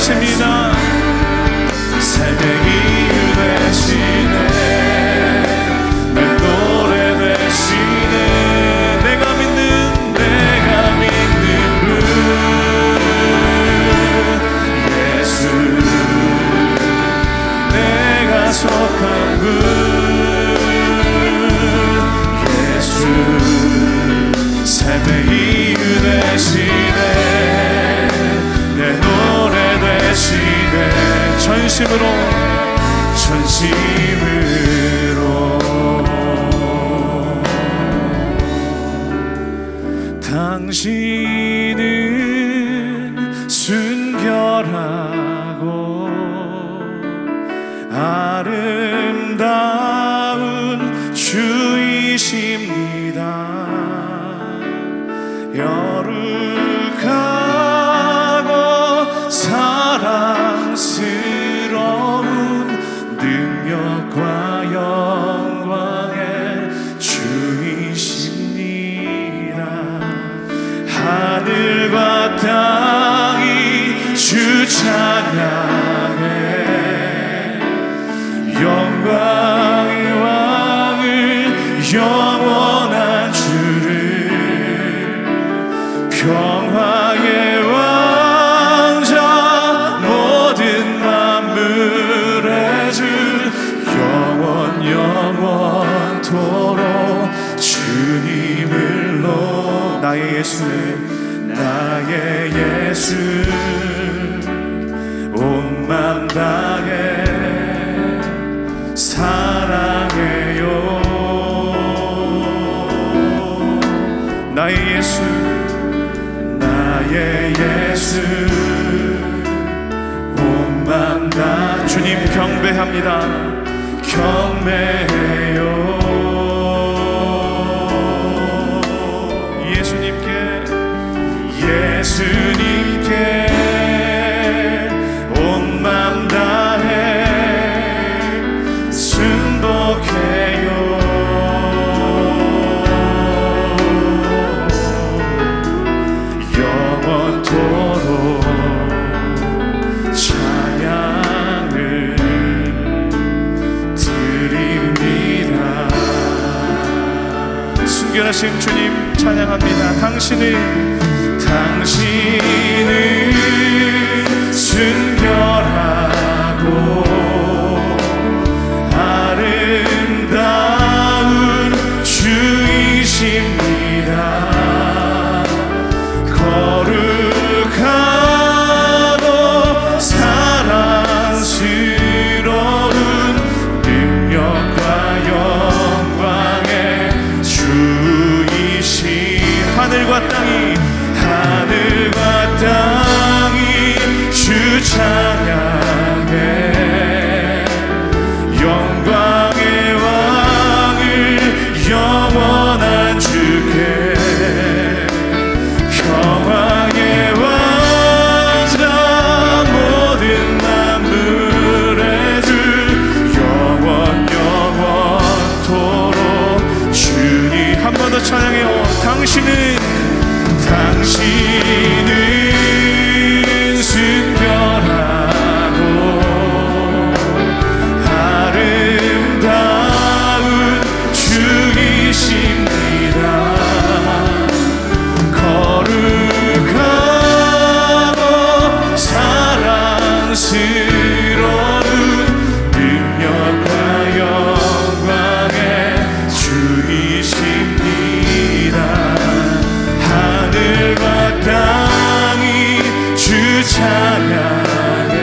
되십니다. 삶의 이유 되시네. 내 노래 되시네. 내가 믿는 분 예수. 내가 속한 분 예수. 삶의 이유 되시네. 내 노래 되시네. 전심으로 당신은 순결하고 아름다운 주이십니다. 여룩하고 사랑스러운 능력과 영광의 주이십니다. 하늘과 땅이 주 찬양해. 영광의 왕을 영원한 주를 평화의 왕자 모든 만물의 주 영원토록 주님을 높. 나의 예수 온 맘 다해 사랑해요. 나의 예수 온 맘 다 주님 경배합니다. 경배해요. 예수님께 온 맘 다해 순복해요. 영원토록 찬양을 드립니다. 순결하신 주님 찬양합니다. 당신은 순결하고 아름다운 주이십니다. 거룩하고 사랑스러운 능력과 영광의 주이신 하늘과 땅이 주 찬양해. 영광의 왕을 영원한 주께 평화의 왕자 모든 만물의 주 영원토록 주님. 한 번 더 찬양해요. 당신은 순결하고 아름다운 주이십니다. 거룩하고 사랑스러운 능력과 영광의 주이십니다. 하늘과 땅이 주 찬양해.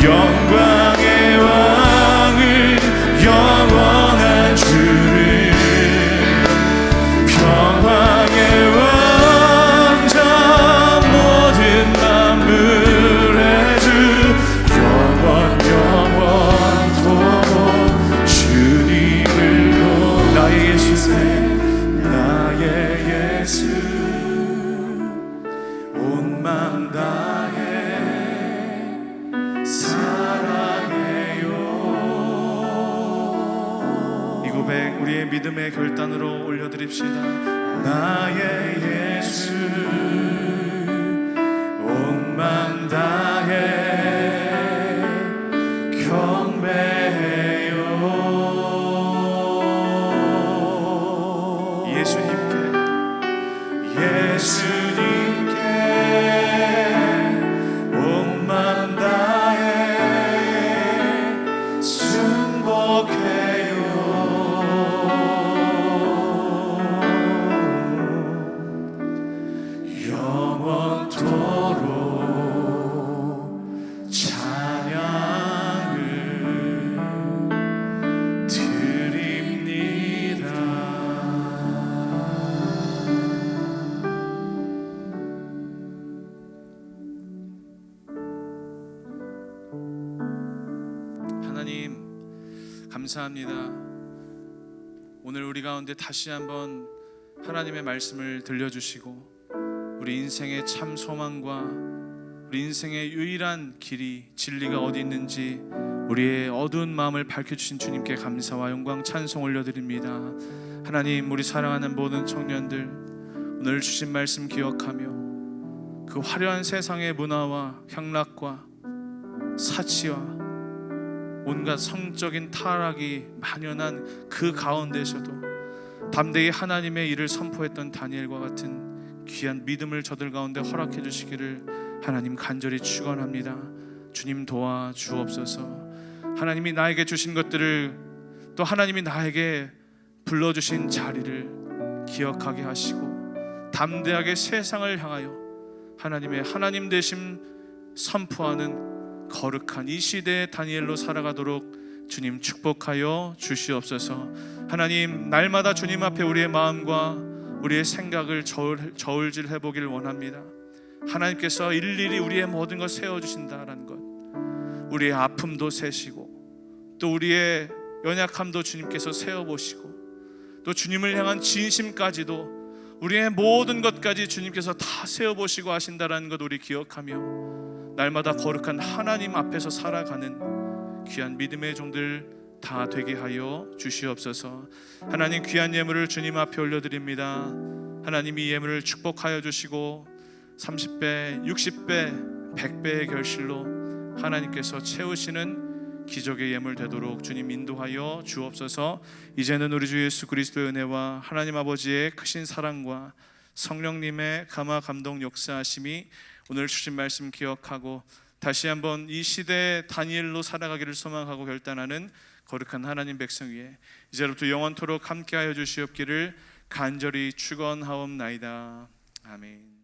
영광의 왕을 영원한 주를 평화의 왕자 모든 만물의 주 영원토록 주님을 높. 나의 예수 온 맘 다해 사랑해요. 이 고백 우리의 믿음의 결단으로 올려드립시다. 나의 예수 온 맘 하나님 감사합니다. 오늘 우리 가운데 다시 한번 하나님의 말씀을 들려주시고 우리 인생의 참 소망과 우리 인생의 유일한 길이 진리가 어디 있는지 우리의 어두운 마음을 밝혀주신 주님께 감사와 영광 찬송 올려드립니다. 하나님, 우리 사랑하는 모든 청년들 오늘 주신 말씀 기억하며 그 화려한 세상의 문화와 향락과 사치와 온갖 성적인 타락이 만연한 그 가운데서도 담대히 하나님의 일을 선포했던 다니엘과 같은 귀한 믿음을 저들 가운데 허락해 주시기를 하나님 간절히 축원합니다. 주님 도와 주옵소서. 하나님이 나에게 주신 것들을 또 하나님이 나에게 불러주신 자리를 기억하게 하시고 담대하게 세상을 향하여 하나님의 하나님 되심 선포하는 거룩한 이 시대의 다니엘로 살아가도록 주님 축복하여 주시옵소서. 하나님, 날마다 주님 앞에 우리의 마음과 우리의 생각을 저울질 해보길 원합니다. 하나님께서 일일이 우리의 모든 것 세워주신다라는 것, 우리의 아픔도 세시고 또 우리의 연약함도 주님께서 세워보시고 또 주님을 향한 진심까지도 우리의 모든 것까지 주님께서 다 세워보시고 하신다라는 것 우리 기억하며 날마다 거룩한 하나님 앞에서 살아가는 귀한 믿음의 종들 다 되게 하여 주시옵소서. 하나님, 귀한 예물을 주님 앞에 올려드립니다. 하나님, 이 예물을 축복하여 주시고 30배, 60배, 100배의 결실로 하나님께서 채우시는 기적의 예물 되도록 주님 인도하여 주옵소서. 이제는 우리 주 예수 그리스도의 은혜와 하나님 아버지의 크신 사랑과 성령님의 감화 감동 역사하심이 오늘 주신 말씀 기억하고 다시 한번 이 시대의 다니엘로 살아가기를 소망하고 결단하는 거룩한 하나님 백성 위에 이제부터 영원토록 함께하여 주시옵기를 간절히 축원하옵나이다. 아멘.